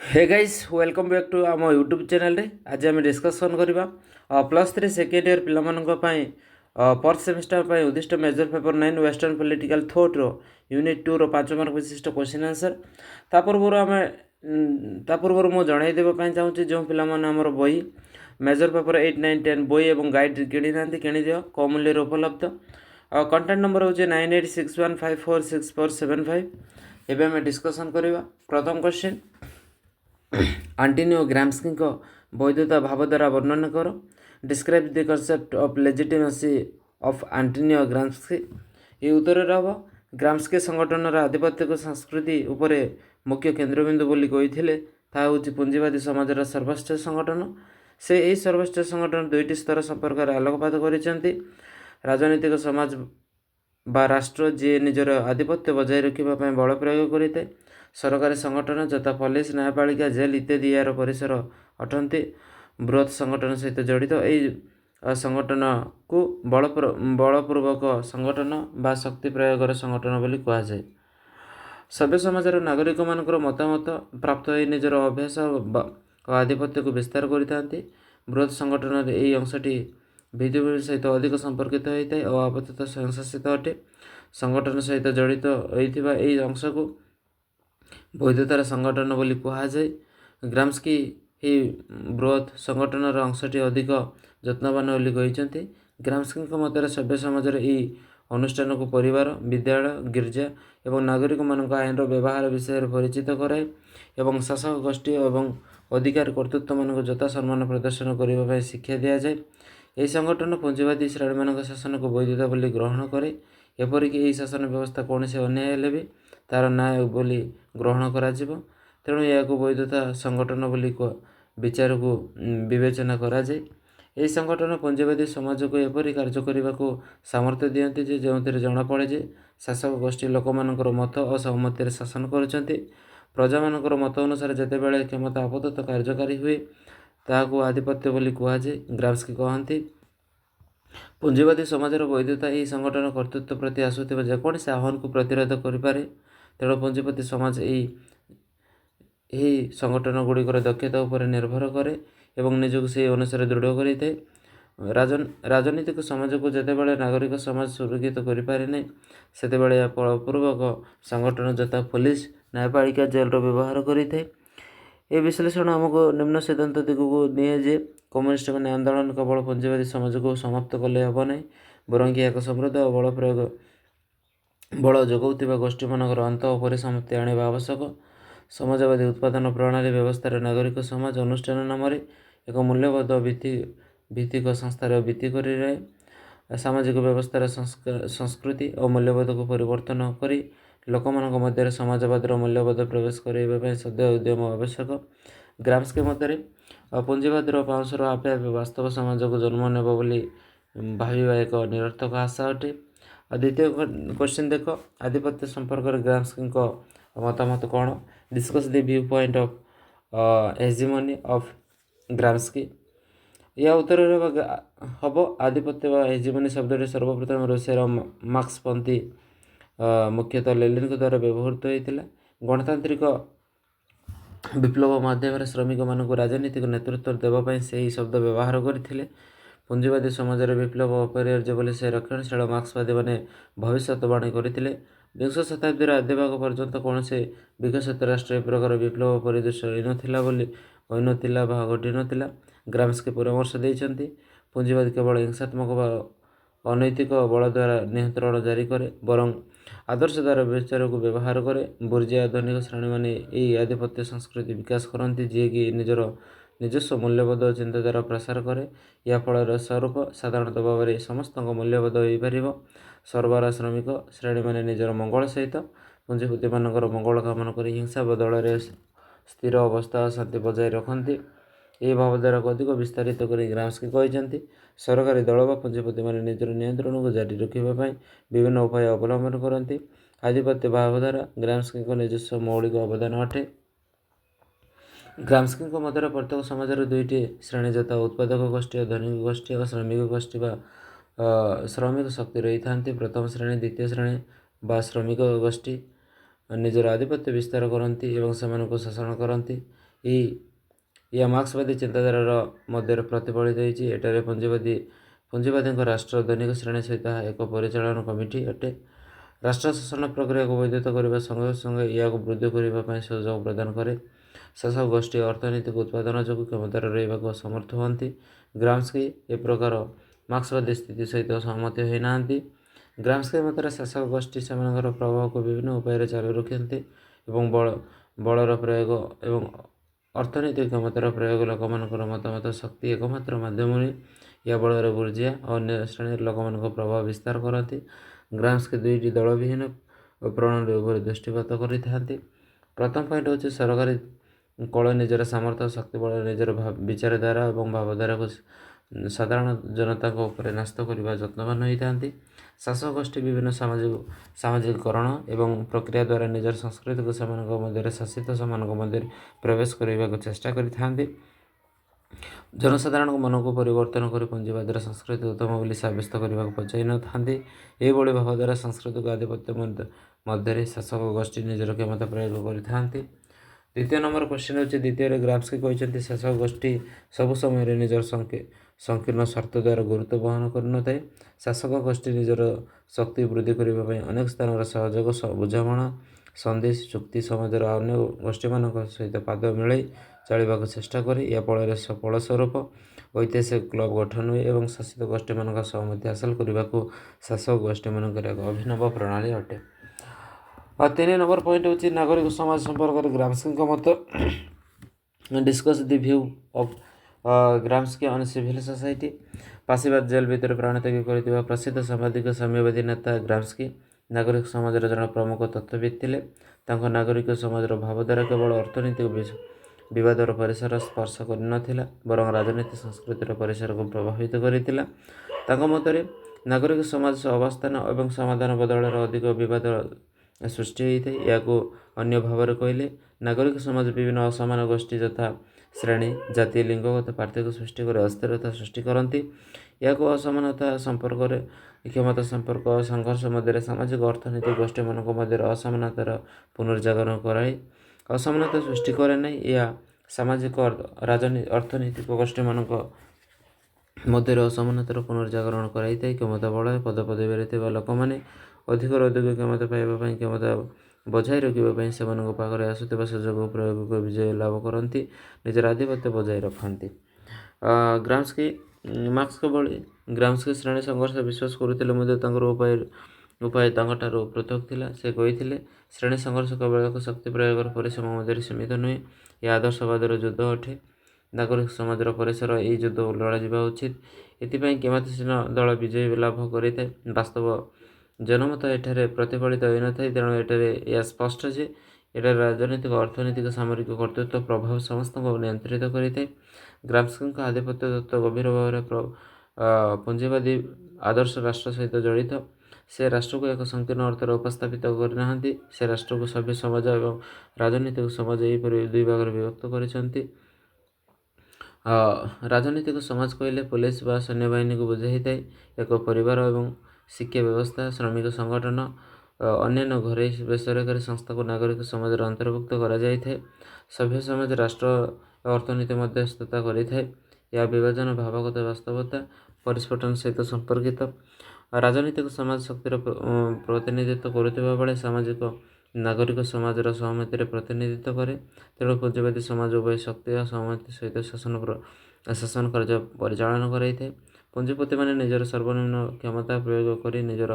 Hey guys welcome back to आम YouTube channel रे आज आम डिस्कसन करवा +3 सेकेंड इयर पिलामानंक पर सेमिस्टर उद्दिष्ट major paper 9 western political thought रो यूनिट 2 रो 5 मार्क विशिष्ट क्वेश्चन आंसर ता पूर्व आम मु जणाई देबा चाहूँगी जो पिलामाने हमर बही मेजर पेपर 8 9 10 बही और गाइड किणी नांती किणी दियो कम मूल्य उपलब्ध कंटेंट नंबर होचे 9861546475 एबे हम डिस्कसन करवा प्रथम क्वेश्चन आंटोनियो ग्राम्स्की वैधता भाव द्वारा वर्णन कर describe the concept of legitimacy of Antonio Gramsci ये उत्तर हम ग्राम्स्की संगठन आधिपत्य को संस्कृति उपरे मुख्य केन्द्रबिंदु बोली कही ता हूँ पुंजीवादी समाजर सर्वोच्च संगठन से यही सर्वोच्च संगठन दुईटी स्तर संपर्क में आलोकपात कर राजनीतिक समाज बा राष्ट्र जी निजर आधिपत्य बजाय रखा बल प्रयोग करें सरकारी संगठन जथा पुलिस न्यायपालिका जेल इत्यादि यार परिसर अटंती बृहत संगठन सहित जड़ित यही संगठन को बलपूर्वक संगठन बा शक्ति प्रयोगर संगठन बोली कहुए सभ्य समाजर नागरिक मानकर मतामत प्राप्त हो निजर अभ्यास आधिपत्य को विस्तार करते बृहत संगठन यही अंशटी भित्तिभूमि सहित अधिक संपर्कित होता है और आपाततः स्वयंशासित अटे संगठन सहित जड़ित होता यही अंश को वैधतार संगठन बोली कहुए ग्राम्स्की ही बृहत संगठन अंशटी अधिक जत्नवान बोली कहते ग्राम्स्की मत सभ्य समाजर यही अनुष्ठान को परिवार विद्यालय गिर्जा और नागरिक मान आईन व्यवहार विषय परिचित कराए और शासक गोष्ठी और अधिकार कर्तृत्व मान यथा सम्मान प्रदर्शन करने शिक्षा दि जाए यह संगठन पुंजीवादी श्रेणी मान शासन को वैधता बोली ग्रहण करे एपरिक यही शासन व्यवस्था कौन से अन्याय हेले भी तार न्याय बोली ग्रहण करा तेणु या वैधता संगठन बोली विचार को विवेचना कराए यह संगठन पुंजीवादी समाज को एपरी कार्य करने को सामर्थ्य दियंती जे जो जनापड़े जे शासक गोष्ठी लोक मानकर मत और सहमति शासन कर प्रजा मानकर मत अनुसार जिते बड़े क्षमता आपातत कार्यकारी हुए ताकू आधिपत्य बोली कहुए ग्राम्स्की कहती पुंजीवादी समाजर वैधता यही संगठन कर्तृत्व प्रति आसुवा जेकोसी आह्वान को प्रतिरोध करें तेणु पुंजीवादी समाज यही संगठन गुड़िकर दक्षता उपर निर्भर करे एवं निजक से अनुसार दृढ़ करें राजनीतिक समाज को जिते बड़े नागरिक समाज सुरक्षित करें से बलपूर्वक संगठन जता पुलिस न्यायपालिका जेल व्यवहार करें ये विश्लेषण आमको निम्न सिद्धांत दिग को निए जे कम्युनिस्ट मैंने आंदोलन केवल पुंजीवादी समाज को समाप्त कले हम ना बरं एक समृद्ध और बल प्रयोग बल जगाऊा गोष्ठी मानकर अंत परिसमाप्ति आने आवश्यक समाजवादी उत्पादन प्रणाली व्यवस्था नागरिक समाज अनुष्ठान नाम एक मूल्यबोध भित्तिक संस्थार भित्ति कर सामाजिक व्यवस्थार संस्कृति और मूल्यबोध को परिवर्तन कर लोक मध्य समाजवाद मूल्यबोध प्रवेश करने सद्य उद्यम आवश्यक ग्राम्स्की मत पुंजीवाद पाउंसर आपे आपे वास्तव समाज को जन्म नेब बोली भाविबा एक निरर्थक आशा अटे। द्वितीय क्वेश्चन देख आधिपत्य संपर्क ग्राम्स्की मतामत कौन discuss the view point of hegemony of Gramsci या उत्तर हम आधिपत्य व हेजिमनी शब्द सर्वप्रथम रूसियार मार्क्सपंथी मुख्यतः लेनिन द्वारा व्यवहृत होता गणतांत्रिक विप्लव माध्यम श्रमिक मान राजनीतिक नेतृत्व देवाई से ही शब्द व्यवहार करते पुंजीवादी समाज विप्लव अपरिहार्य बोली से रक्षणशील मार्क्सवादी मैंने भविष्यवाणी करते विंश शताब्दी आधे पर्यंत कौन से विकसित राष्ट्र प्रकार विप्लव परिदृश्य होता घटी नाला ग्राम्स्की परामर्श देते पुंजीवादी केवल हिंसात्मक अनैतिक बल द्वारा नियंत्रण जारी करे बरं आदर्श द्वारा विचार को व्यवहार करे बुर्जिया आधुनिक श्रेणी मैंने यही आधिपत्य संस्कृति विकास करती जी कि निजर निजस्व मूल्यबोध चिंताधारा प्रसार करे या फल स्वरूप साधारणतः भाव में समस्त मूल्यबोध हो पार सरबरा श्रमिक श्रेणी मैंने निजर मंगल सहित पुंजीपति मानकर मंगल कामना कर हिंसा बदल स्थिर अवस्था शांति बजाय रखती यह भाव द्वारा अधिक विस्तारित कर ग्राम्स्की कहते सरकारी दल व पुंजीपति मैंने निजर नियंत्रण को जारी रखापी विभिन्न उपाय अवलंबन करती आधिपत्य भाव द्वारा ग्राम्स्की निजस्व मौलिक अवदान अटे। ग्राम्स्की मत प्रत्येक समाजर दुईटी श्रेणी जता उत्पादक गोष्ठी और धनिक गोष्ठी और श्रमिक गोष्ठी श्रमिक शक्ति रही था प्रथम श्रेणी द्वितीय श्रेणी बा श्रमिक गोष्ठी निजर आधिपत्य विस्तार करती शासन करती ଏହା ମାର୍କ୍ସବାଦୀ ଚିନ୍ତାଧାରାର ମଧ୍ୟରେ ପ୍ରତିଫଳିତ ହୋଇଛି। ଏଠାରେ ପୁଞ୍ଜିବାଦୀଙ୍କ ରାଷ୍ଟ୍ର ଦୈନିକ ଶ୍ରେଣୀ ସହିତ ଏକ ପରିଚାଳନା କମିଟି ଅଟେ। ରାଷ୍ଟ୍ର ଶାସନ ପ୍ରକ୍ରିୟାକୁ ବୈଧତା କରିବା ସଙ୍ଗେ ସଙ୍ଗେ ଏହାକୁ ବୃଦ୍ଧି କରିବା ପାଇଁ ସୁଯୋଗ ପ୍ରଦାନ କରେ। ଶାସକ ଗୋଷ୍ଠୀ ଅର୍ଥନୈତିକ ଉତ୍ପାଦନ ଯୋଗୁଁ କ୍ଷମତାରେ ରହିବାକୁ ଅସମର୍ଥ ହୁଅନ୍ତି। ଗ୍ରାମ୍ସ୍କି ଏ ପ୍ରକାର ମାର୍କ୍ସବାଦୀ ସ୍ଥିତି ସହିତ ସହମତ ହୋଇନାହାନ୍ତି। ଗ୍ରାମ୍ସ୍କି ମତରେ ଶାସକ ଗୋଷ୍ଠୀ ସେମାନଙ୍କର ପ୍ରଭାବକୁ ବିଭିନ୍ନ ଉପାୟରେ ଚାଲୁ ରଖନ୍ତି ଏବଂ ବଳର ପ୍ରୟୋଗ ଏବଂ ଅର୍ଥନୈତିକ କ୍ଷମତାର ପ୍ରୟୋଗ ଲୋକମାନଙ୍କର ମତାମତ ଶକ୍ତି ଏକମାତ୍ର ମାଧ୍ୟମ ନୁହେଁ। ଏହା ବଳରେ ବୁର୍ଜୋଆ ଓ ଅନ୍ୟ ଶ୍ରେଣୀର ଲୋକମାନଙ୍କ ପ୍ରଭାବ ବିସ୍ତାର କରନ୍ତି। ଗ୍ରାମ୍ସ୍କି ଦୁଇଟି ଦଳବିହୀନ ପ୍ରଣାଳୀ ଉପରେ ଦୃଷ୍ଟିପାତ କରିଥାନ୍ତି। ପ୍ରଥମ ପଏଣ୍ଟ ହେଉଛି ସରକାରୀ କଳ ନିଜର ସାମର୍ଥ୍ୟ ଶକ୍ତି ବଳରେ ନିଜର ବିଚାରଧାରା ଏବଂ ଭାବଧାରାକୁ ସାଧାରଣ ଜନତାଙ୍କ ଉପରେ ନ୍ୟସ୍ତ କରିବା ଯତ୍ନବାନ ହୋଇଥାନ୍ତି। ଶାସକ ଗୋଷ୍ଠୀ ବିଭିନ୍ନ ସାମାଜିକକରଣ ଏବଂ ପ୍ରକ୍ରିୟା ଦ୍ୱାରା ନିଜର ସଂସ୍କୃତିକୁ ସେମାନଙ୍କ ମଧ୍ୟରେ ଶାସିତ ସେମାନଙ୍କ ମଧ୍ୟରେ ପ୍ରବେଶ କରିବାକୁ ଚେଷ୍ଟା କରିଥାନ୍ତି। ଜନସାଧାରଣଙ୍କ ମନକୁ ପରିବର୍ତ୍ତନ କରି ପୁଞ୍ଜିବାଦର ସଂସ୍କୃତି ଉତ୍ତମ ବୋଲି ସାବ୍ୟସ୍ତ କରିବାକୁ ପଛାଇ ନଥାନ୍ତି। ଏହିଭଳି ଭାବଧାରା ସାଂସ୍କୃତିକ ଆଧିପତ୍ୟ ମଧ୍ୟରେ ଶାସକ ଗୋଷ୍ଠୀ ନିଜର କ୍ଷମତା ପ୍ରୟୋଗ କରିଥାନ୍ତି। ଦ୍ୱିତୀୟ ନମ୍ବର କ୍ୱେଶ୍ଚିନ୍ ହେଉଛି, ଦ୍ୱିତୀୟରେ ଗ୍ରାମ୍ସ୍କି କହିଛନ୍ତି ଶାସକ ଗୋଷ୍ଠୀ ସବୁ ସମୟରେ ନିଜର ସଂକୀର୍ଣ୍ଣ ସ୍ୱାର୍ଥ ଦ୍ୱାରା ଗୁରୁତ୍ୱ ବହନ କରିନଥାଏ। ଶାସକ ଗୋଷ୍ଠୀ ନିଜର ଶକ୍ତି ବୃଦ୍ଧି କରିବା ପାଇଁ ଅନେକ ସ୍ଥାନରେ ସହଯୋଗ ବୁଝାମଣା ସନ୍ଧି ଚୁକ୍ତି ସମାଜର ଅନ୍ୟ ଗୋଷ୍ଠୀମାନଙ୍କ ସହିତ ପାଦ ମିଳାଇ ଚଳିବାକୁ ଚେଷ୍ଟା କରେ। ଏହା ଫଳସ୍ୱରୂପ ଐତିହାସିକ କ୍ଲବ ଗଠନ ହୁଏ ଏବଂ ଶାସିତ ଗୋଷ୍ଠୀମାନଙ୍କ ସହମତି ହାସଲ କରିବାକୁ ଶାସକ ଗୋଷ୍ଠୀମାନଙ୍କର ଏକ ଅଭିନବ ପ୍ରଣାଳୀ ଅଟେ। ଆଉ 3 ନମ୍ବର ପଏଣ୍ଟ ହେଉଛି ନାଗରିକ ସମାଜ ସମ୍ପର୍କରେ ଗ୍ରାମ୍ସ୍କିଙ୍କ ମତ। Discuss the view of Gramsci on civil society. ଫାଶୀବାଦ ଜେଲ୍ ଭିତରେ ପ୍ରାଣତ୍ୟାଗ କରିଥିବା ପ୍ରସିଦ୍ଧ ସାମ୍ବାଦିକ ସାମ୍ୟବାଦୀ ନେତା ଗ୍ରାମ୍ସ୍କି ନାଗରିକ ସମାଜର ଜଣେ ପ୍ରମୁଖ ତତ୍ତ୍ୱବିତ୍ ଥିଲେ। ତାଙ୍କ ନାଗରିକ ସମାଜର ଭାବଧାରା କେବଳ ଅର୍ଥନୈତିକ ବିବାଦର ପରିସର ସ୍ପର୍ଶ କରିନଥିଲା ବରଂ ରାଜନୀତି ସଂସ୍କୃତିର ପରିସରକୁ ପ୍ରଭାବିତ କରିଥିଲା। ତାଙ୍କ ମତରେ ନାଗରିକ ସମାଜ ଅବସ୍ଥାନ ଏବଂ ସମାଧାନ ବଦଳରେ ଅଧିକ ବିବାଦ ସୃଷ୍ଟି ହୋଇଥାଏ। ଏହାକୁ ଅନ୍ୟ ଭାବରେ କହିଲେ ନାଗରିକ ସମାଜ ବିଭିନ୍ନ ଅସମାନ ଗୋଷ୍ଠୀ ଯଥା ଶ୍ରେଣୀ ଜାତି ଲିଙ୍ଗଗତ ପାର୍ଥକ୍ୟ ସୃଷ୍ଟି କରି ଅସ୍ଥିରତା ସୃଷ୍ଟି କରନ୍ତି। ଏହାକୁ ଅସମାନତା ସମ୍ପର୍କରେ କ୍ଷମତା ସମ୍ପର୍କ ଓ ସଂଘର୍ଷ ମଧ୍ୟରେ ସାମାଜିକ ଅର୍ଥନୈତିକ ଗୋଷ୍ଠୀମାନଙ୍କ ମଧ୍ୟରେ ଅସମାନତାର ପୁନର୍ଜାଗରଣ କରାଏ। ଅସମାନତା ସୃଷ୍ଟି କରେ ନାହିଁ। ଏହା ସାମାଜିକ ଅର୍ଥନୈତିକ ଗୋଷ୍ଠୀମାନଙ୍କ ମଧ୍ୟରେ ଅସମାନତାର ପୁନର୍ଜାଗରଣ କରାଇଥାଏ। କ୍ଷମତା ବଳରେ ପଦପଦବୀରେ ଥିବା ଲୋକମାନେ ଅଧିକରୁ ଅଧିକ କ୍ଷମତା ପାଇବା ପାଇଁ କ୍ଷମତା ବଜାୟ ରଖିବା ପାଇଁ ସେମାନଙ୍କ ପାଖରେ ଆସୁଥିବା ସୁଯୋଗ ପ୍ରୟୋଗ କରି ବିଜୟ ଲାଭ କରନ୍ତି ନିଜର ଆଧିପତ୍ୟ ବଜାୟ ରଖନ୍ତି। ମାର୍କ୍ସଙ୍କ ଭଳି ଗ୍ରାମ୍ସ୍କି ଶ୍ରେଣୀ ସଂଘର୍ଷ ବିଶ୍ୱାସ କରୁଥିଲେ ମଧ୍ୟ ତାଙ୍କର ଉପାୟ ତାଙ୍କଠାରୁ ପୃଥକ୍ ଥିଲା। ସେ କହିଥିଲେ ଶ୍ରେଣୀ ସଂଘର୍ଷ କେବଳ ଏକ ଶକ୍ତି ପ୍ରୟୋଗର ପରିସୀମା ମଧ୍ୟରେ ସୀମିତ ନୁହେଁ, ଏହା ଆଦର୍ଶବାଦର ଯୁଦ୍ଧ ଅଟେ। ନାଗରିକ ସମାଜର ପରିସର ଏହି ଯୁଦ୍ଧ ଲଢ଼ାଯିବା ଉଚିତ। ଏଥିପାଇଁ କ୍ଷମତାସୀନ ଦଳ ବିଜୟ ଲାଭ କରିଥାଏ। ବାସ୍ତବ ଜନମତ ଏଠାରେ ପ୍ରତିଫଳିତ ହୋଇନଥାଏ। ତେଣୁ ଏଠାରେ ଏହା ସ୍ପଷ୍ଟ ଯେ ଏଠାରେ ରାଜନୈତିକ ଅର୍ଥନୈତିକ ସାମରିକ କର୍ତ୍ତୃତ୍ୱ ପ୍ରଭାବ ସମସ୍ତଙ୍କୁ ନିୟନ୍ତ୍ରିତ କରିଥାଏ। ଗ୍ରାମ୍ସ୍କିଙ୍କ ଆଧିପତ୍ୟ ତତ୍ତ୍ୱ ଗଭୀର ଭାବରେ ପୁଞ୍ଜିବାଦୀ ଆଦର୍ଶ ରାଷ୍ଟ୍ର ସହିତ ଜଡ଼ିତ। ସେ ରାଷ୍ଟ୍ରକୁ ଏକ ସଂକୀର୍ଣ୍ଣ ଅର୍ଥରେ ଉପସ୍ଥାପିତ କରିନାହାନ୍ତି। ସେ ରାଷ୍ଟ୍ରକୁ ସଭ୍ୟ ସମାଜ ଏବଂ ରାଜନୈତିକ ସମାଜ ଏହିପରି ଦୁଇ ଭାଗରେ ବିଭକ୍ତ କରିଛନ୍ତି। ରାଜନୈତିକ ସମାଜ କହିଲେ ପୋଲିସ ବା ସୈନ୍ୟବାହିନୀକୁ ବୁଝାଇଥାଏ। ଏକ ପରିବାର ଏବଂ ଶିକ୍ଷା ବ୍ୟବସ୍ଥା ଶ୍ରମିକ ସଂଗଠନ ଅନ୍ୟାନ୍ୟ ଘରୋଇ ବେସରକାରୀ ସଂସ୍ଥାକୁ ନାଗରିକ ସମାଜରେ ଅନ୍ତର୍ଭୁକ୍ତ କରାଯାଇଥାଏ। ସଭ୍ୟ ସମାଜ ରାଷ୍ଟ୍ର ଅର୍ଥନୀତି ମଧ୍ୟସ୍ଥତା କରିଥାଏ। ଏହା ବିଭାଜନ ଭାବଗତ ବାସ୍ତବତା ପରିସ୍ଫୁଟନ ସହିତ ସମ୍ପର୍କିତ। ରାଜନୈତିକ ସମାଜ ଶକ୍ତିର ପ୍ରତିନିଧିତ୍ୱ କରୁଥିବା ବେଳେ ସାମାଜିକ ନାଗରିକ ସମାଜର ସହମତିରେ ପ୍ରତିନିଧିତ୍ୱ କରେ। ତେଣୁ ପୁଞ୍ଜିବାଦୀ ସମାଜ ଉଭୟ ଶକ୍ତି ଓ ସହମତି ସହିତ ଶାସନ କାର୍ଯ୍ୟ ପରିଚାଳନା କରାଇଥାଏ। ପୁଞ୍ଜିପତିମାନେ ନିଜର ସର୍ବନିମ୍ନ କ୍ଷମତା ପ୍ରୟୋଗ କରି ନିଜର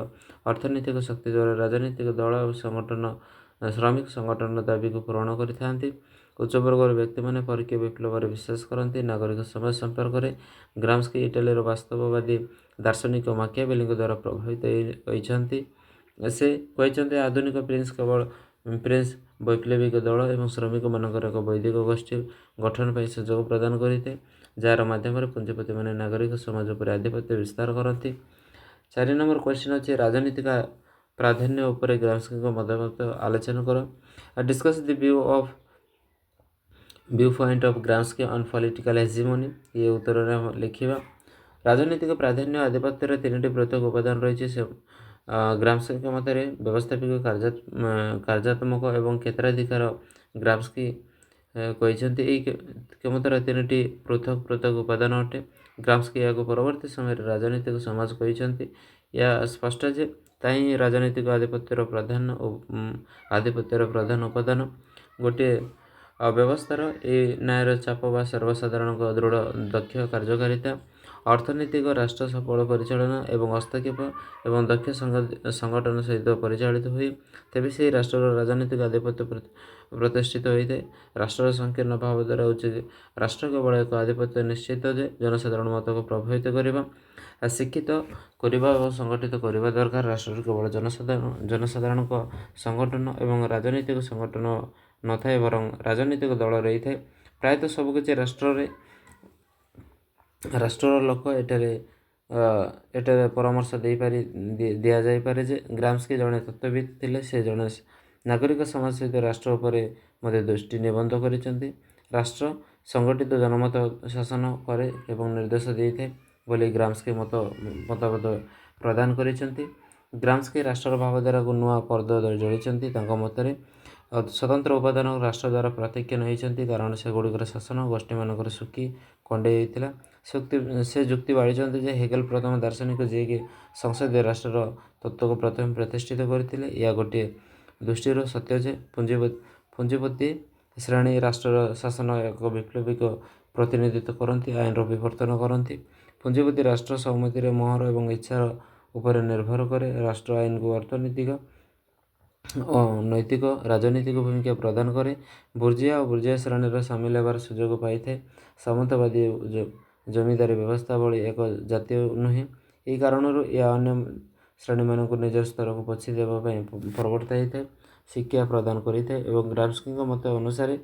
ଅର୍ଥନୈତିକ ଶକ୍ତି ଦ୍ୱାରା ରାଜନୈତିକ ଦଳ ଓ ଶ୍ରମିକ ସଂଗଠନର ଦାବିକୁ ପୂରଣ କରିଥାନ୍ତି। ଉଚ୍ଚବର୍ଗର ବ୍ୟକ୍ତିମାନେ ପରୋକ୍ଷ ବିପ୍ଳବରେ ବିଶ୍ୱାସ କରନ୍ତି। ନାଗରିକ ସମାଜ ସମ୍ପର୍କରେ ଗ୍ରାମ୍ସ୍କି ଇଟାଲୀର ବାସ୍ତବବାଦୀ ଦାର୍ଶନିକ ମାକିଆଭେଲିଙ୍କ ଦ୍ୱାରା ପ୍ରଭାବିତ ହୋଇଛନ୍ତି। ସେ କହିଛନ୍ତି ଆଧୁନିକ ପ୍ରିନ୍ସ ବୈପ୍ଳବିକ ଦଳ ଏବଂ ଶ୍ରମିକମାନଙ୍କର ଏକ ବୈଦିକ ଗୋଷ୍ଠୀ ଗଠନ ପାଇଁ ସୁଯୋଗ ପ୍ରଦାନ କରିଥାଏ, ଯାହାର ମାଧ୍ୟମରେ ପୁଞ୍ଜିପତିମାନେ ନାଗରିକ ସମାଜ ଉପରେ ଆଧିପତ୍ୟ ବିସ୍ତାର କରନ୍ତି। 4 ନମ୍ବର କ୍ୱେଶ୍ଚିନ୍ ଅଛି ରାଜନୈତିକ ପ୍ରାଧାନ୍ୟ ଉପରେ ଗ୍ରାମ୍ସ୍କିଙ୍କ ମତାମତ ଆଲୋଚନା କର। Discuss the view point of Gramsci on political hegemony. ଏ ଉତ୍ତରରେ ଲେଖିବା। ରାଜନୈତିକ ପ୍ରାଧାନ୍ୟ ଆଧିପତ୍ୟର 3ଟି ପୃଥକ୍ ଉପାଦାନ ରହିଛି। ଗ୍ରାମ୍ସ୍କିଙ୍କ ମତରେ ବ୍ୟବସ୍ଥାପିକ କାର୍ଯ୍ୟାତ୍ମକ ଏବଂ କ୍ଷେତ୍ରାଧିକାର। ଗ୍ରାମ୍ସ୍କି କହିଛନ୍ତି। ଏହି କ୍ଷମତାର 3ଟି ପୃଥକ ପୃଥକ ଉପାଦାନ ଅଟେ। ଗ୍ରାମ୍ସ୍କି ଏହାକୁ ପରବର୍ତ୍ତୀ ସମୟରେ ରାଜନୈତିକ ସମାଜ କହିଛନ୍ତି। ଏହା ସ୍ପଷ୍ଟ ଯେ ତାହା ହିଁ ରାଜନୈତିକ ଆଧିପତ୍ୟର ପ୍ରଧାନ ଉପାଦାନ। ଗୋଟିଏ ବ୍ୟବସ୍ଥାର ଏହି ନ୍ୟାୟର ଚାପ ବା ସର୍ବସାଧାରଣଙ୍କ ଦୃଢ଼ ଦକ୍ଷ କାର୍ଯ୍ୟକାରିତା, ଅର୍ଥନୈତିକ ରାଷ୍ଟ୍ର ସଫଳ ପରିଚାଳନା ଏବଂ ହସ୍ତକ୍ଷେପ ଏବଂ ଦକ୍ଷ ସଂଗଠନ ସହିତ ପରିଚାଳିତ ହୁଏ, ତେବେ ସେହି ରାଷ୍ଟ୍ରର ରାଜନୈତିକ ଆଧିପତ୍ୟ ପ୍ରତିଷ୍ଠିତ ହୋଇଥାଏ। ରାଷ୍ଟ୍ରର ସଂକୀର୍ଣ୍ଣ ଭାବ ଦ୍ୱାରା ଉଚିତ ରାଷ୍ଟ୍ର କେବଳ ଏକ ଆଧିପତ୍ୟ ନିଶ୍ଚିତ ଯେ ଜନସାଧାରଣ ମତକୁ ପ୍ରଭାବିତ କରିବା, ଶିକ୍ଷିତ କରିବା ଏବଂ ସଂଗଠିତ କରିବା ଦରକାର। ରାଷ୍ଟ୍ରରେ କେବଳ ଜନସାଧାରଣଙ୍କ ସଂଗଠନ ଏବଂ ରାଜନୈତିକ ସଂଗଠନ ନଥାଏ, ବରଂ ରାଜନୈତିକ ଦଳ ରହିଥାଏ। ପ୍ରାୟତଃ ସବୁକିଛି ରାଷ୍ଟ୍ରର ଲୋକ ଏଠାରେ ପରାମର୍ଶ ଦିଆଯାଇପାରେ ଯେ ଗ୍ରାମ୍ସ୍କି ଜଣେ ତତ୍ତ୍ୱବିତ୍ ଥିଲେ। ସେ ଜଣେ ନାଗରିକ ସମାଜ ସହିତ ରାଷ୍ଟ୍ର ଉପରେ ମଧ୍ୟ ଦୃଷ୍ଟି ନିବଦ୍ଧ କରିଛନ୍ତି। ରାଷ୍ଟ୍ର ସଂଗଠିତ ଜନମତ ଶାସନ କରେ ଏବଂ ନିର୍ଦ୍ଦେଶ ଦେଇଥାଏ ବୋଲି ଗ୍ରାମ୍ସ୍କି ମତବାଦ ପ୍ରଦାନ କରିଛନ୍ତି। ଗ୍ରାମ୍ସ୍କି ରାଷ୍ଟ୍ରର ଭାବଧାରାକୁ ନୂଆ ପର୍ଦ୍ଦ ଯୋଡ଼ିଛନ୍ତି। ତାଙ୍କ ମତରେ ସ୍ୱତନ୍ତ୍ର ଉପାଦାନ ରାଷ୍ଟ୍ର ଦ୍ୱାରା ପ୍ରତ୍ୟାଖ୍ୟାନ ହୋଇଛନ୍ତି କାରଣ ସେଗୁଡ଼ିକର ଶାସନ ଗୋଷ୍ଠୀମାନଙ୍କର ଶୁଖି କଣ୍ଡେଇ ହୋଇଥିଲା। ସେ ଯୁକ୍ତି ବାଢ଼ିଛନ୍ତି ଯେ ହେଗେଲ୍ ପ୍ରଥମ ଦାର୍ଶନିକ ଯିଏକି ସଂସଦୀୟ ରାଷ୍ଟ୍ରର ତତ୍ତ୍ୱକୁ ପ୍ରଥମେ ପ୍ରତିଷ୍ଠିତ କରିଥିଲେ। ଏହା ଗୋଟିଏ ଦୃଷ୍ଟିରୁ ସତ୍ୟ ଯେ ପୁଞ୍ଜିପତି ଶ୍ରେଣୀ ରାଷ୍ଟ୍ରର ଶାସନ ଏକ ବିପ୍ଳବୀକ ପ୍ରତିନିଧିତ୍ୱ କରନ୍ତି, ଆଇନର ବିବର୍ତ୍ତନ କରନ୍ତି। ପୁଞ୍ଜିପତି ରାଷ୍ଟ୍ର ସହମତିରେ ମୋହର ଏବଂ ଇଚ୍ଛାର ଉପରେ ନିର୍ଭର କରେ। ରାଷ୍ଟ୍ର ଆଇନକୁ ଅର୍ଥନୈତିକ ଓ ନୈତିକ ରାଜନୈତିକ ଭୂମିକା ପ୍ରଦାନ କରେ। ବୁର୍ଜୋଆ ଓ ବୁର୍ଜୋଆ ଶ୍ରେଣୀର ସାମିଲ ହେବାର ସୁଯୋଗ ପାଇଥାଏ। ସାମନ୍ତବାଦୀ ଜମିଦାରୀ ବ୍ୟବସ୍ଥା ଭଳି ଏକ ଜାତୀୟ ନୁହେଁ। ଏହି କାରଣରୁ ଏହା ଅନ୍ୟ ଶ୍ରେଣୀମାନଙ୍କୁ ନିଜର ସ୍ତରକୁ ପୋଛି ଦେବା ପାଇଁ ପ୍ରବର୍ତ୍ତାଇଥାଏ, ଶିକ୍ଷା ପ୍ରଦାନ କରିଥାଏ ଏବଂ ଗ୍ରାମ୍ସ୍କିଙ୍କ ମତ ଅନୁସାରେ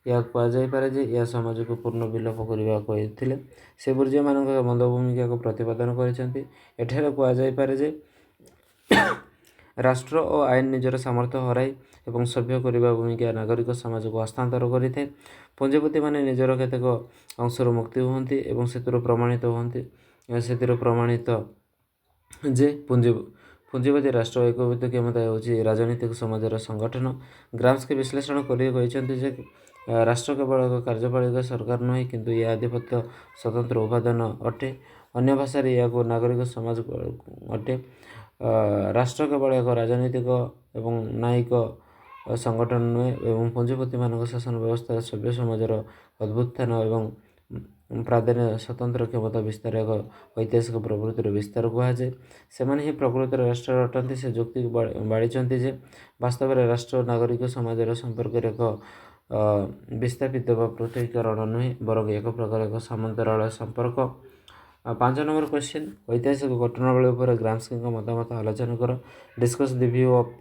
ଏହା କୁହାଯାଇପାରେ ଯେ ଏହା ସମାଜକୁ ପୂର୍ଣ୍ଣ ବିଲୋପ କରିବାକୁ କହିଥିଲେ। ସେ ବୁର୍ଜୋଆମାନଙ୍କ ମନ୍ଦ ଭୂମିକାକୁ ପ୍ରତିପାଦନ କରିଛନ୍ତି। ଏଠାରେ କୁହାଯାଇପାରେ ଯେ ରାଷ୍ଟ୍ର ଓ ଆଇନ ନିଜର ସାମର୍ଥ୍ୟ ହରାଇ ଏବଂ ସଭ୍ୟ କରିବା ଭୂମିକା ନାଗରିକ ସମାଜକୁ ହସ୍ତାନ୍ତର କରିଥାଏ। ପୁଞ୍ଜିପତିମାନେ ନିଜର କେତେକ ଅଂଶରୁ ମୁକ୍ତି ହୁଅନ୍ତି ଏବଂ ସେଥିରୁ ପ୍ରମାଣିତ ଯେ ପୁଞ୍ଜିପତି ରାଷ୍ଟ୍ର ଏକୀଭୂତ କ୍ଷମତା ହେଉଛି ରାଜନୈତିକ ସମାଜର ସଂଗଠନ। ଗ୍ରାମ୍ସ୍କି ବିଶ୍ଳେଷଣ କରି କହିଛନ୍ତି ଯେ ରାଷ୍ଟ୍ର କେବଳ ଏକ କାର୍ଯ୍ୟପାଳିକା ସରକାର ନୁହେଁ, କିନ୍ତୁ ଏହା ଆଧିପତ୍ୟ ସ୍ୱତନ୍ତ୍ର ଉପାଦାନ ଅଟେ। ଅନ୍ୟ ଭାଷାରେ ଏହାକୁ ନାଗରିକ ସମାଜ ଅଟେ। ରାଷ୍ଟ୍ର କେବଳ ଏକ ରାଜନୈତିକ ଏବଂ ନ୍ୟାୟିକ ସଂଗଠନ ନୁହେଁ ଏବଂ ପୁଞ୍ଜିପତିମାନଙ୍କ ଶାସନ ବ୍ୟବସ୍ଥାରେ ସଭ୍ୟ ସମାଜର ଅଭ୍ୟୁତ୍ଥାନ ଏବଂ ପ୍ରାଧାନ୍ୟ ସ୍ୱତନ୍ତ୍ର କ୍ଷମତା ବିସ୍ତାର ଏକ ଐତିହାସିକ ପ୍ରବୃତ୍ତିର ବିସ୍ତାର କୁହାଯାଏ। ସେମାନେ ହିଁ ପ୍ରକୃତରେ ରାଷ୍ଟ୍ରର ଅଟନ୍ତି। ସେ ଯୁକ୍ତି ବାଢ଼ିଛନ୍ତି ଯେ ବାସ୍ତବରେ ରାଷ୍ଟ୍ର ଓ ନାଗରିକ ସମାଜର ସମ୍ପର୍କରେ ଏକ ବିସ୍ଥାପିତ ବା ପୃଥକୀକରଣ ନୁହେଁ, ବରଂ ଏକ ପ୍ରକାର ଏକ ସମାନ୍ତରାଳ ସମ୍ପର୍କ। 5 ନମ୍ବର କ୍ୱେଶ୍ଚିନ୍, ଐତିହାସିକ ଘଟଣାବଳୀ ଉପରେ ଗ୍ରାମ୍ସ୍କିଙ୍କ ମତାମତ ଆଲୋଚନା କର। Discuss the view of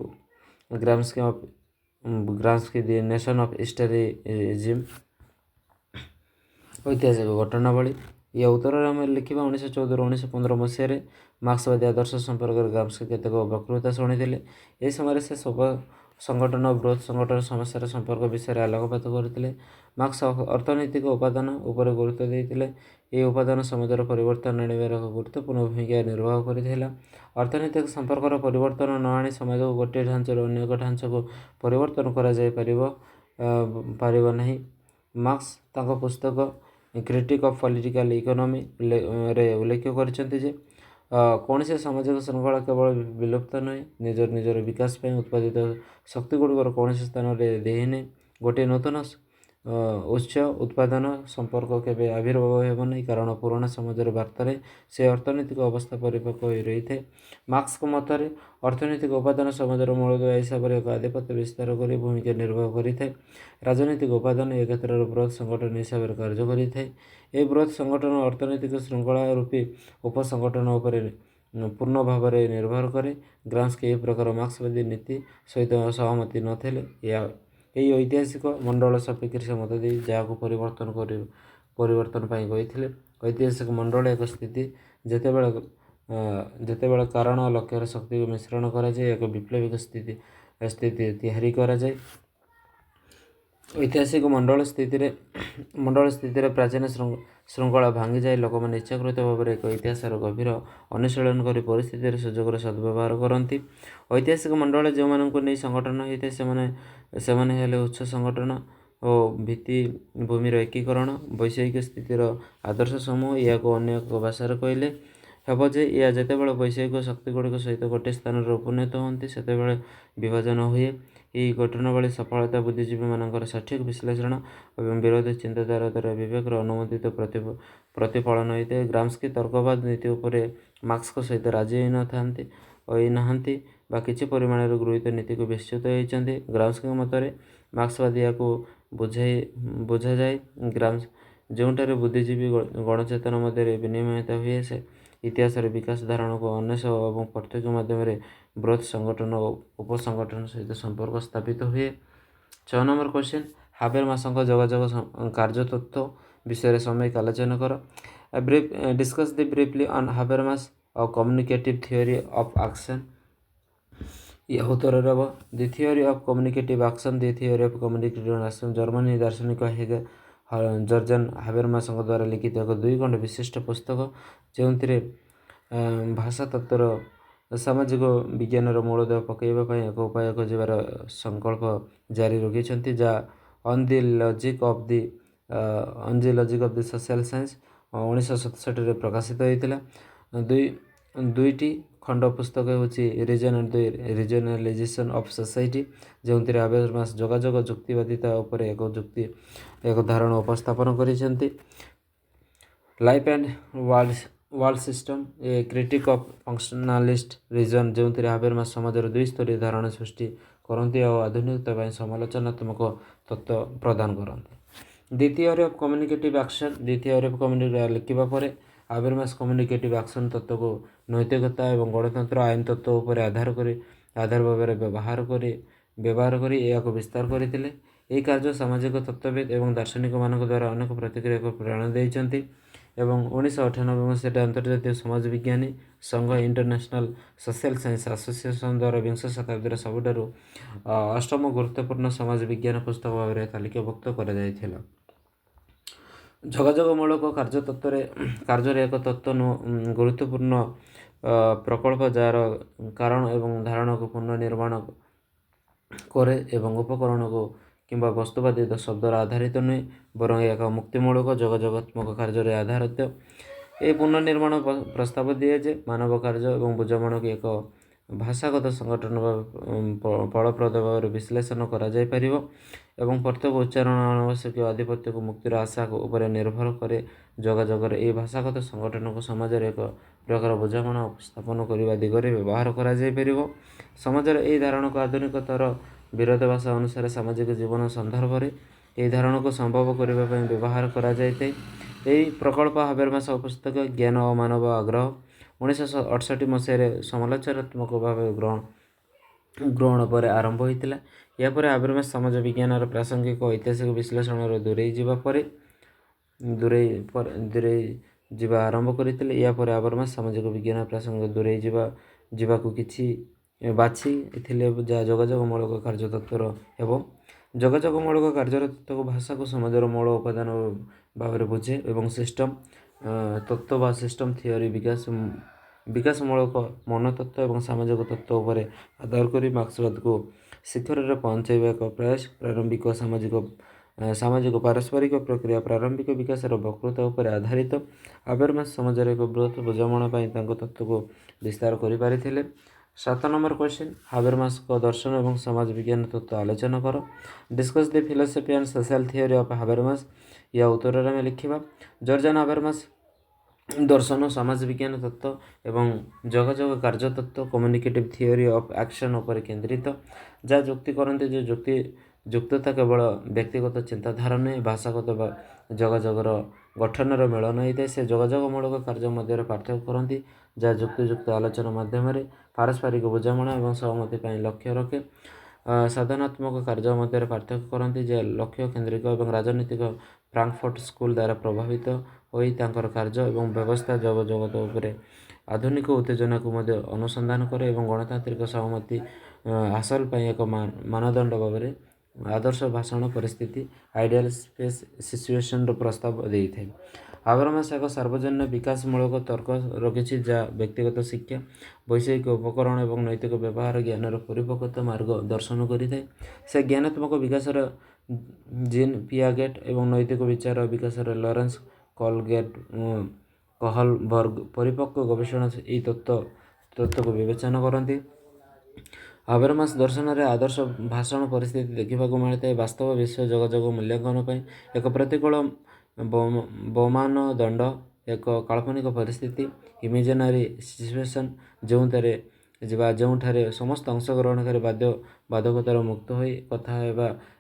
Gramsci the nation of historicism. ଐତିହାସିକ ଘଟଣାବଳୀ। ଏହା ଉତ୍ତରରେ ଆମେ ଲେଖିବା 1914ରୁ 1915 ମସିହାରେ ମାର୍କ୍ସବାଦୀ ଆଦର୍ଶ ସମ୍ପର୍କରେ ଗ୍ରାମ୍ସ୍କି କେତେକ ବକ୍ତୃତା ଶୁଣିଥିଲେ। ଏହି ସମୟରେ ସେ ସଂଗଠନ ଓ ବୃହତ୍ ସଂଗଠନ ସମସ୍ୟାର ସମ୍ପର୍କ ବିଷୟରେ ଆଲୋକପାତ କରିଥିଲେ। ମାର୍କ୍ସ ଅର୍ଥନୈତିକ ଉପାଦାନ ଉପରେ ଗୁରୁତ୍ୱ ଦେଇଥିଲେ। ଏହି ଉପାଦାନ ସମାଜର ପରିବର୍ତ୍ତନ ଆଣିବାରେ ଏକ ଗୁରୁତ୍ୱପୂର୍ଣ୍ଣ ଭୂମିକା ନିର୍ବାହ କରିଥିଲା। ଅର୍ଥନୈତିକ ସମ୍ପର୍କର ପରିବର୍ତ୍ତନ ନ ଆଣି ସମାଜକୁ ଗୋଟିଏ ଢାଞ୍ଚାରୁ ଅନ୍ୟ ଏକ ଢାଞ୍ଚାକୁ ପରିବର୍ତ୍ତନ କରାଯାଇ ପାରିବ ନାହିଁ। ମାର୍କ୍ସ ତାଙ୍କ ପୁସ୍ତକ କ୍ରିଟିକ୍ ଅଫ୍ ପଲିଟିକାଲ ଇକୋନୋମି ରେ ଉଲ୍ଲେଖ କରିଛନ୍ତି ଯେ କୌଣସି ସାମାଜିକ ଶୃଙ୍ଖଳା କେବଳ ବିଲୁପ୍ତ ନୁହେଁ, ନିଜର ବିକାଶ ପାଇଁ ଉତ୍ପାଦିତ ଶକ୍ତିଗୁଡ଼ିକର କୌଣସି ସ୍ଥାନରେ ଦେଇନାହିଁ। ଗୋଟିଏ ନୂତନ ଉତ୍ସ ଉତ୍ପାଦନ ସମ୍ପର୍କ କେବେ ଆବିର୍ଭାବ ହେବ ନାହିଁ, କାରଣ ପୁରୁଣା ସମାଜର ବାର୍ତ୍ତାରେ ସେ ଅର୍ଥନୈତିକ ଅବସ୍ଥା ପରିପକ୍ୱ ହୋଇ ରହିଥାଏ। ମାର୍କ୍ସଙ୍କ ମତରେ ଅର୍ଥନୈତିକ ଉପାଦାନ ସମାଜର ମୂଳଦୁଆ ହିସାବରେ ଏକ ଆଧିପତ୍ୟ ବିସ୍ତାର କରି ଭୂମିକା ନିର୍ବାହ କରିଥାଏ। ରାଜନୈତିକ ଉପାଦାନ ଏ କ୍ଷେତ୍ରରେ ବୃହତ୍ ସଂଗଠନ ହିସାବରେ କାର୍ଯ୍ୟ କରିଥାଏ। ଏହି ବୃହତ୍ ସଂଗଠନ ଅର୍ଥନୈତିକ ଶୃଙ୍ଖଳା ରୂପୀ ଉପସଂଗଠନ ଉପରେ ପୂର୍ଣ୍ଣ ଭାବରେ ନିର୍ଭର କରେ। ଗ୍ରାମ୍ସ୍କି ଏହି ପ୍ରକାର ମାର୍କ୍ସବାଦୀ ନୀତି ସହିତ ସହମତି ନଥିଲେ। ଏହି ଐତିହାସିକ ମଣ୍ଡଳ ସପକ୍ଷରେ ସେ ମତ ଦେଇ ଯାହାକୁ ପରିବର୍ତ୍ତନ ପାଇଁ କହିଥିଲେ। ଐତିହାସିକ ମଣ୍ଡଳ ଏକ ସ୍ଥିତି ଯେତେବେଳେ କାରଣ ଓ ଲକ୍ଷ୍ୟର ଶକ୍ତିକୁ ମିଶ୍ରଣ କରାଯାଇ ଏକ ବିପ୍ଳବୀକ ସ୍ଥିତି ତିଆରି କରାଯାଏ। ଐତିହାସିକ ମଣ୍ଡଳ ସ୍ଥିତିରେ ପ୍ରାଚୀନ ଶୃଙ୍ଖଳା ଭାଙ୍ଗିଯାଏ। ଲୋକମାନେ ଇଚ୍ଛାକୃତ ଭାବରେ ଏକ ଇତିହାସର ଗଭୀର ଅନୁଶୀଳନ କରି ପରିସ୍ଥିତିର ସୁଯୋଗର ସଦ୍ବ୍ୟବହାର କରନ୍ତି। ଐତିହାସିକ ମଣ୍ଡଳ ଯେଉଁମାନଙ୍କୁ ନେଇ ସଂଗଠନ ହୋଇଥାଏ ସେମାନେ ହେଲେ ଉତ୍ସ ସଂଗଠନ। ଓ ଭିତ୍ତିଭୂମିର ଏକୀକରଣ ବୈଷୟିକ ସ୍ଥିତିର ଆଦର୍ଶ ସମୂହ ଏହାକୁ ଅନ୍ୟ ଏକ ଭାଷାରେ କହିଲେ ହେବ ଯେ ଏହା ଯେତେବେଳେ ବୈଷୟିକ ଶକ୍ତିଗୁଡ଼ିକ ସହିତ ଗୋଟିଏ ସ୍ଥାନରେ ଉପନୀତ ହୁଅନ୍ତି ସେତେବେଳେ ବିଭାଜନ ହୁଏ। ଏହି ଘଟଣାବଳୀ ସଫଳତା ବୁଦ୍ଧିଜୀବୀମାନଙ୍କର ସଠିକ୍ ବିଶ୍ଳେଷଣ ଏବଂ ବିରୋଧୀ ଚିନ୍ତାଧାରା ଦ୍ୱାରା ବିବେକର ଅନୁମୋଦିତ ପ୍ରତିଫଳନ ହୋଇଥାଏ। ଗ୍ରାମ୍ସ୍କି ତର୍କବାଦ ନୀତି ଉପରେ ମାର୍କ୍ସଙ୍କ ସହିତ ରାଜି ହୋଇନାହାନ୍ତି ବା କିଛି ପରିମାଣରେ ଗୃହୀତ ନୀତିକୁ ବିସ୍ତୃତ ହୋଇଛନ୍ତି। ଗ୍ରାମ୍ସ୍କିଙ୍କ ମତରେ ମାର୍କ୍ସବାଦ ଏହାକୁ ବୁଝାଯାଏ ଯେଉଁଠାରେ ବୁଦ୍ଧିଜୀବୀ ଗଣଚେତନା ମଧ୍ୟରେ ବିନିମୟତା ହୁଏ ସେ ଇତିହାସର ବିକାଶ ଧାରଣାକୁ ଅନ୍ୱେଷ ଏବଂ ପାର୍ଥକ୍ୟ ମାଧ୍ୟମରେ ବୃହତ୍ ସଂଗଠନ ଓ ଉପସଂଗଠନ ସହିତ ସମ୍ପର୍କ ସ୍ଥାପିତ ହୁଏ। 6 ନମ୍ବର କ୍ୱେଶ୍ଚିନ୍ ହାବେରମାସଙ୍କ ଯୋଗାଯୋଗ କାର୍ଯ୍ୟତତ୍ତ୍ୱ ବିଷୟରେ ସାମୟିକ ଆଲୋଚନା କର। Discuss briefly on Habermas a communicative theory of action। यह उत्तर रब The theory of communicative action The theory of communicative action Germany दार्शनिक जर्जन हाबेरमासଙ୍କ द्वारा लिखित ଏକ 2 ଖଣ୍ଡ ବିଶିଷ୍ଟ ପୁସ୍ତକ ଯେଉଁଥିରେ ଭାଷା ତତ୍ତ୍ୱର ସାମାଜିକ ବିଜ୍ଞାନର ମୂଳଦୁଆ ପକାଇବା ପାଇଁ ଏକ ଉପାୟ ଖୋଜିବାର ସଂକଳ୍ପ ଜାରି ରଖିଛନ୍ତି ଯାହା on the logic of the social science 1967ରେ ପ୍ରକାଶିତ ହୋଇଥିଲା। ଦୁଇଟି ଖଣ୍ଡ ପୁସ୍ତକ ହେଉଛି reason and the rationalization of society ଯେଉଁଥିରେ ହାବେରମାସ ଯୋଗାଯୋଗ ଯୁକ୍ତିବାଦିତା ଉପରେ ଏକ ଧାରଣା ଉପସ୍ଥାପନ କରିଛନ୍ତି। Life and world system a critique of functionalist reason ଯେଉଁଥିରେ ହାବେରମାସ ସମାଜର ଦ୍ୱିସ୍ତରୀୟ ଧାରଣା ସୃଷ୍ଟି କରନ୍ତି ଆଉ ଆଧୁନିକତା ପାଇଁ ସମାଲୋଚନାତ୍ମକ ତତ୍ତ୍ୱ ପ୍ରଦାନ କରନ୍ତି। The theory of communicative action the theory of communicative ଲେଖିବା ପରେ ହାବେରମାସ କମ୍ୟୁନିକେଟିଭ୍ ଆକ୍ସନ୍ ତତ୍ତ୍ୱକୁ ନୈତିକତା ଏବଂ ଗଣତନ୍ତ୍ର ଆଇନ ତତ୍ତ୍ୱ ଉପରେ ଆଧାର ଭାବରେ ବ୍ୟବହାର କରି ଏହାକୁ ବିସ୍ତାର କରିଥିଲେ। ଏହି କାର୍ଯ୍ୟ ସାମାଜିକ ତତ୍ତ୍ୱବିତ୍ ଏବଂ ଦାର୍ଶନିକମାନଙ୍କ ଦ୍ୱାରା ଅନେକ ପ୍ରତିକ୍ରିୟାକୁ ପ୍ରେରଣା ଦେଇଛନ୍ତି ଏବଂ 1998 ମସିହାରେ ଆନ୍ତର୍ଜାତୀୟ ସମାଜ ବିଜ୍ଞାନୀ ସଂଘ ଇଣ୍ଟରନ୍ୟାସନାଲ ସୋସିଆଲ ସାଇନ୍ସ ଆସୋସିଏସନ୍ ଦ୍ୱାରା ବିଂଶ ଶତାବ୍ଦୀର ସବୁଠାରୁ ଅଷ୍ଟମ ଗୁରୁତ୍ୱପୂର୍ଣ୍ଣ ସମାଜ ବିଜ୍ଞାନ ପୁସ୍ତକ ଭାବରେ ତାଲିକାଭୁକ୍ତ କରାଯାଇଥିଲା। ଯୋଗାଯୋଗମୂଳକ କାର୍ଯ୍ୟରେ ଏକ ଗୁରୁତ୍ୱପୂର୍ଣ୍ଣ ପ୍ରକଳ୍ପ ଯାହାର କାରଣ ଏବଂ ଧାରଣାକୁ ପୁନର୍ନିର୍ମାଣ କରେ ଏବଂ ଉପକରଣକୁ କିମ୍ବା ବସ୍ତୁବାଦୀ ଶବ୍ଦର ଆଧାରିତ ନୁହେଁ ବରଂ ଏକ ମୁକ୍ତିମୂଳକ ଯୋଗାଯୋଗାତ୍ମକ କାର୍ଯ୍ୟରେ ଆଧାରିତ। ଏହି ପୁନର୍ନିର୍ମାଣ ପ୍ରସ୍ତାବ ଦିଏ ଯେ ମାନବ କାର୍ଯ୍ୟ ଏବଂ ବୁଝାମଣାକୁ ଏକ ଭାଷାଗତ ସଂଗଠନ ଫଳପ୍ରଦ ଭାବରେ ବିଶ୍ଳେଷଣ କରାଯାଇପାରିବ ଏବଂ ପ୍ରତ୍ୟେକ ଉଚ୍ଚାରଣ ଅନାବଶ୍ୟକୀୟ ଆଧିପତ୍ୟକୁ ମୁକ୍ତିର ଆଶା ଉପରେ ନିର୍ଭର କରେ। ଯୋଗାଯୋଗରେ ଏହି ଭାଷାଗତ ସଂଗଠନକୁ ସମାଜରେ ଏକ ପ୍ରକାର ବୁଝାମଣା ଉପସ୍ଥାପନ କରିବା ଦିଗରେ ବ୍ୟବହାର କରାଯାଇପାରିବ। ସମାଜର ଏହି ଧାରଣାକୁ ଆଧୁନିକତାର ବିରୋଧାଭାସ ଅନୁସାରେ ସାମାଜିକ ଜୀବନ ସନ୍ଦର୍ଭରେ ଏହି ଧାରଣାକୁ ସମ୍ଭବ କରିବା ପାଇଁ ବ୍ୟବହାର କରାଯାଇଥାଏ। ଏହି ପ୍ରକଳ୍ପ ହାବେରମାସ ପୁସ୍ତକ ଜ୍ଞାନ ଓ ମାନବ ଆଗ୍ରହ 1968 ମସିହାରେ ସମାଲୋଚନାତ୍ମକ ଭାବେ ଗ୍ରହଣ ପରେ ଆରମ୍ଭ ହୋଇଥିଲା। ଏହାପରେ ହାବେରମାସ ସମାଜ ବିଜ୍ଞାନର ପ୍ରାସଙ୍ଗିକ ଓ ଐତିହାସିକ ବିଶ୍ଳେଷଣରୁ ଦୂରେଇ ଯିବା ଆରମ୍ଭ କରିଥିଲେ। ଏହାପରେ ହାବେରମାସ ସାମାଜିକ ବିଜ୍ଞାନ ପ୍ରାସଙ୍ଗିକ ଦୂରେଇ ଯିବାକୁ କିଛି ବାଛିଥିଲେ ଯାହା ଯୋଗାଯୋଗମୂଳକ କାର୍ଯ୍ୟ ତତ୍ତ୍ୱର ହେବ। ଯୋଗାଯୋଗମୂଳକ କାର୍ଯ୍ୟର ତତ୍ତ୍ୱକୁ ଭାଷାକୁ ସମାଜର ମୂଳ ଉପାଦାନ ଭାବରେ ବୁଝେ ଏବଂ ସିଷ୍ଟମ୍ ତତ୍ତ୍ୱ ବା ସିଷ୍ଟମ୍ ଥିଓରି ବିକାଶମୂଳକ ମନୋତତ୍ତ୍ୱ ଏବଂ ସାମାଜିକ ତତ୍ତ୍ୱ ଉପରେ ଆଧାର କରି ମାର୍କ୍ସବାଦକୁ ଶିଖରରେ ପହଞ୍ଚାଇବା ଏକ ପ୍ରୟାସ। ସାମାଜିକ ପାରସ୍ପରିକ ପ୍ରକ୍ରିୟା ପ୍ରାରମ୍ଭିକ ବିକାଶର ବକ୍ତୃତା ଉପରେ ଆଧାରିତ। ହାବେରମାସ ସମାଜରେ ଏକ ବୃହତ୍ ବୁଝାମଣା ପାଇଁ ତାଙ୍କ ତତ୍ତ୍ୱକୁ ବିସ୍ତାର କରିପାରିଥିଲେ। 7 ନମ୍ବର କ୍ୱେଶ୍ଚିନ୍ ହାବେରମାସଙ୍କ ଦର୍ଶନ ଏବଂ ସମାଜ ବିଜ୍ଞାନ ତତ୍ତ୍ୱ ଆଲୋଚନା କର। Discuss the philosophy and social theory of Habermas ଏହା ଉତ୍ତରରେ ଆମେ ଲେଖିବା ଜର୍ଜନ ହାବେରମାସ ଦର୍ଶନ ସମାଜ ବିଜ୍ଞାନ ତତ୍ତ୍ୱ ଏବଂ ଯୋଗାଯୋଗ କାର୍ଯ୍ୟ ତତ୍ତ୍ୱ କମ୍ୟୁନିକେଟିଭ୍ ଥିଓରି ଅଫ୍ ଆକ୍ସନ୍ ଉପରେ କେନ୍ଦ୍ରିତ ଯାହା ଯୁକ୍ତି କରନ୍ତି ଯେ ଯୁକ୍ତତା କେବଳ ବ୍ୟକ୍ତିଗତ ଚିନ୍ତାଧାରା ନୁହେଁ ଭାଷାଗତ ବା ଯୋଗାଯୋଗର ଗଠନର ମିଳନ ହୋଇଥାଏ। ସେ ଯୋଗାଯୋଗମୂଳକ କାର୍ଯ୍ୟ ମଧ୍ୟରେ ପାର୍ଥକ୍ୟ କରନ୍ତି ଯାହା ଯୁକ୍ତିଯୁକ୍ତ ଆଲୋଚନା ମାଧ୍ୟମରେ ପାରସ୍ପରିକ ବୁଝାମଣା ଏବଂ ସହମତି ପାଇଁ ଲକ୍ଷ୍ୟ ରଖେ। ସାଧନାତ୍ମକ କାର୍ଯ୍ୟ ମଧ୍ୟରେ ପାର୍ଥକ୍ୟ କରନ୍ତି ଯେ ଲକ୍ଷ୍ୟ କେନ୍ଦ୍ରିକ ଏବଂ ରାଜନୈତିକ ଫ୍ରାଙ୍କଫର୍ଟ ସ୍କୁଲ ଦ୍ୱାରା ପ୍ରଭାବିତ ହୋଇ ତାଙ୍କର କାର୍ଯ୍ୟ ଏବଂ ବ୍ୟବସ୍ଥା ଜଗତ ଉପରେ ଆଧୁନିକ ଉତ୍ତେଜନାକୁ ମଧ୍ୟ ଅନୁସନ୍ଧାନ କରେ ଏବଂ ଗଣତାନ୍ତ୍ରିକ ସହମତି ହାସଲ ପାଇଁ ଏକ ମାନଦଣ୍ଡ ଭାବରେ आदर्श भाषण परिस्थिति आइडियल स्पेस सिचुएशन प्रस्ताव देइथाय। हाबरमास एक सार्वजनिक विकासमूलक तर्क रखिछि जहाँ व्यक्तिगत शिक्षा वैषयिक उपकरण और नैतिक व्यवहार ज्ञानर परिपक्वता मार्ग दर्शन करिथाय। से ज्ञानात्मक विकासर जीन पियागेट और नैतिक विचार विकासर लॉरेंस कहलबर्ग परिपक्व गवेषणा यही तत्व को विवेचना करती। हाबरमास दर्शन में आदर्श भाषण परिस्थिति देखा मिलता है। वास्तव विश्व जोगाजोग मूल्यांकन पर एक प्रतिकूल बमान दंड एक काल्पनिक परिस्थिति इमेजिनारी सिचुएशन जोठारे समस्त अंशग्रहणकारी बाधकतार मुक्त हो कथा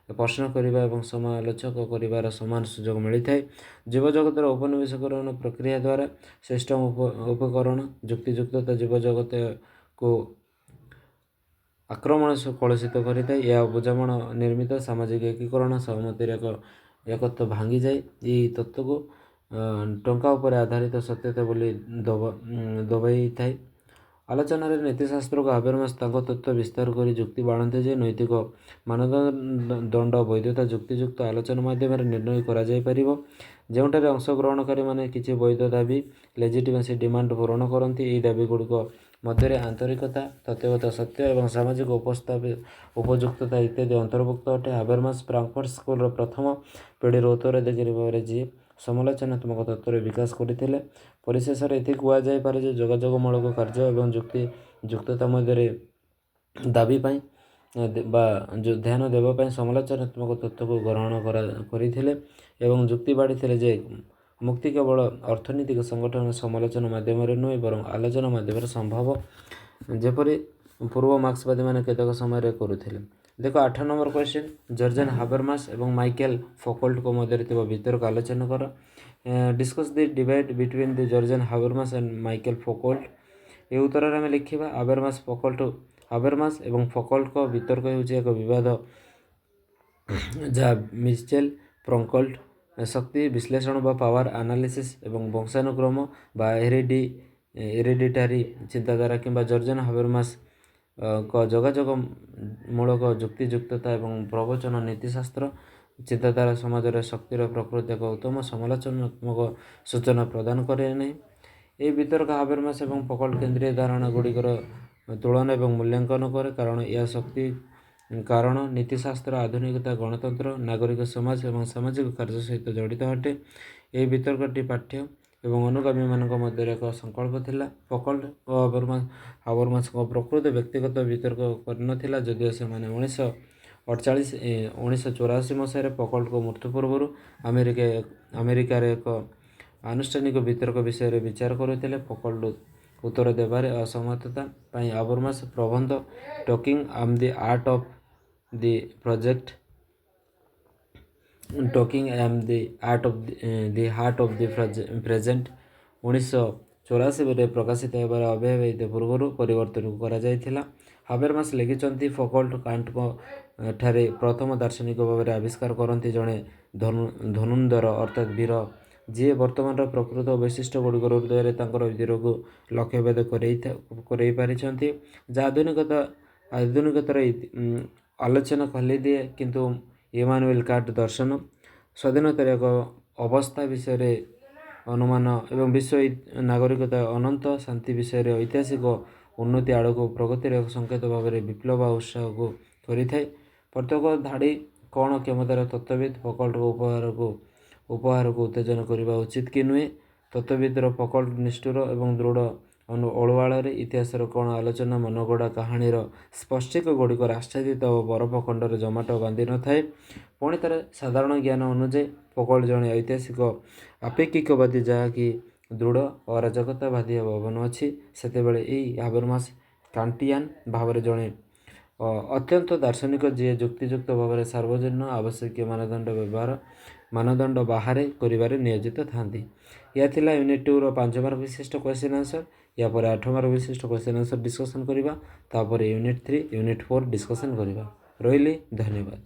प्रश्न करने और समालोचक कर सामान सुजोग मिलता है। जीव जगतर उपनिवेशकरण प्रक्रिया द्वारा सिस्टम उपकरण जुक्तियुक्तता जीव जगत को आक्रमण कलुषित करें। यह बुझामण निर्मित सामाजिक एकीकरण सहमतिर एकत्व भांगी जाए। यही तत्व को टंका उपर आधारित सत्यता बोली दबाई थाए। आलोचन नीतिशास्त्र को हाबरमास तत्व विस्तार कर जुक्ति बाढ़ते जे नैतिक मानदंड वैधता जुक्तियुक्त आलोचना माध्यम निर्णय कर अंशग्रहणकारी मैंने किसी वैध दाबी लेजिटिमेसी डिमांड पूरण करती। यही दाबी गुड़िक मध्य आंतरिकता तथ्यगत सत्य और सामाजिक उपयुक्तता इत्यादि अंतर्भुक्त अटे। हाबरमास फ्रांकफर्ट स्कूल प्रथम पीढ़ी उत्तराधिकारी भाव में जी समालोचनात्मक तत्व विकास करते। परिशेष ये कहुए जोगाजोगमूलक कार्य और जुक्तियुक्तता मध्य दाबी ध्यान देवाई समालोचनात्मक तत्व को ग्रहण करते एवं जुक्ति बाढ़ी जे मुक्ति केवल अर्थनीतिक संगठन समालोचना माध्यम नुहे बर आलोचना माध्यम संभव जेपरी पूर्व मार्क्सवादी मैंने केतक समय करुले। देखो 8 नंबर क्वेश्चन जॉर्ज हाबरमास और माइकल फौकॉल्ट को मध्य वितर्क आलोचना कर। Discuss the divide between the George Habermas and Michael Foucault. ये उत्तर में लिखा हाबरमास और फौकॉल्ट को वितर्क हो एक विवाद जहाँ मिचेल फ्रांकफर्ट शक्ति विश्लेषण बा पावर एनालिसिस एवं वंशानुक्रम बा हेरिडिटारी चिंताधारा किंबा जॉर्ज हाबरमास को जोगाजोग मूलक जुक्तियुक्तता एवं प्रवचन नीतिशास्त्र चिंताधारा समाज शक्तिर प्रकृति एक उत्तम समालोचनात्मक सूचना प्रदान करे नहीं। ये वितर्क हाबरमास और फौकॉल्ट केन्द्रीय धारणा गुड़िकर तुलना और मूल्यांकन करे कारण नीतिशास्त्र आधुनिकता गणतंत्र नागरिक समाज और सामाजिक कार्य सहित जड़ित अटे। यह वितर्कटी पाठ्य और अनुगामी मान मध्य एक संकल्प थिला। फौकॉल्ट और हाबरमास प्रकृत व्यक्तिगत वितर्क कर जदिव से 1984 मसीह फौकॉल्ट को मृत्यु पूर्व अमेरिकार एक आनुष्ठानिक वितर्क विषय विचार करते। फौकॉल्ट उत्तर देवार असमर्थता हाबरमास प्रबंध talking am the art of the project talking am the art of the heart of the present 1984 प्रकाशित होबार अव्यवहित पूर्व परिवर्तन करा। हाबरमास लिखिं फौकॉल्ट कांट ठारे प्रथम दार्शनिक भाव में आविष्कार करती जड़े धनुर्धर अर्थात वीर जी वर्तमान प्रकृत वैशिष्ट्य गुड़िकर हृदय वीर को लक्ष्यभेद कर आधुनिकतार आलोचना खोली दिए। किंतु इमानुएल कांट दर्शन स्वाधीनतार एक अवस्था विषय अनुमान एवं विश्व नागरिकता अनंत शांति विषय ऐतिहासिक उन्नति आड़ को प्रगतिर एक संकेत भाव में विप्लव उत्साह को करें। प्रत्येक धाड़ी कौन क्षमतार तत्वविद फौकॉल्ट उपहार को उत्तेजन करने उचित कि नुहे। तत्वविदर फौकॉल्ट निष्ठुर और दृढ़ अड़ुआल इतिहासर कौन आलोचना मनगढ़ा कहानीर स्पष्टिक गुड़िकर आच्छादित और बरफ खंडर जमाट बांधि न थाए। पुणी तार साधारण ज्ञान अनुଯାयी फौकॉल्ट जड़े ऐतिहासिक आपेक्षिकवादी जहाँकि दृढ़ अराजकतावादी भावन अच्छी से हाबरमास कांटियान भाव में जड़े अत्यंत दार्शनिक जी जुक्तियुक्त भाव में सार्वजनीन आवश्यक मानदंड बाहर कर नियोजित था। यह थिला यूनिट 2 5 मार्क विशिष्ट क्वेश्चन आंसर। या 8 मार्क विशिष्ट क्वेश्चन आंसर डिस्कसन करवा। यूनिट 3 यूनिट 4 डिस्कसन करवा। रही धन्यवाद।